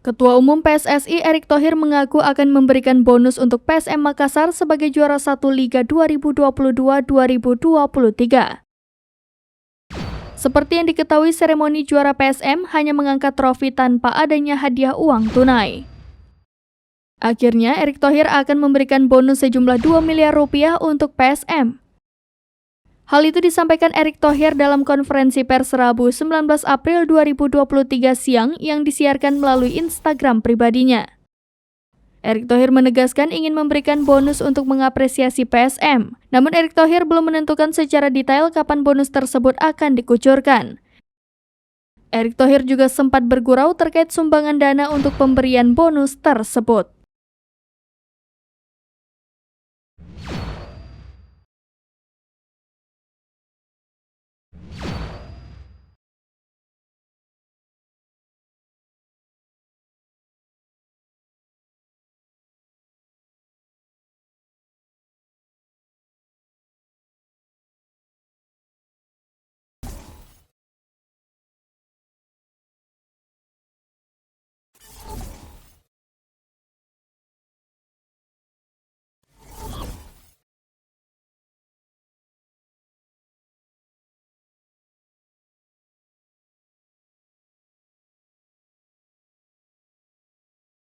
Ketua Umum PSSI Erick Thohir mengaku akan memberikan bonus untuk PSM Makassar sebagai juara 1 Liga 2022-2023. Seperti yang diketahui, seremoni juara PSM hanya mengangkat trofi tanpa adanya hadiah uang tunai. Akhirnya, Erick Thohir akan memberikan bonus sejumlah 2 miliar rupiah untuk PSM. Hal itu disampaikan Erick Thohir dalam konferensi pers Rabu 19 April 2023 siang yang disiarkan melalui Instagram pribadinya. Erick Thohir menegaskan ingin memberikan bonus untuk mengapresiasi PSM, namun Erick Thohir belum menentukan secara detail kapan bonus tersebut akan dikucurkan. Erick Thohir juga sempat bergurau terkait sumbangan dana untuk pemberian bonus tersebut.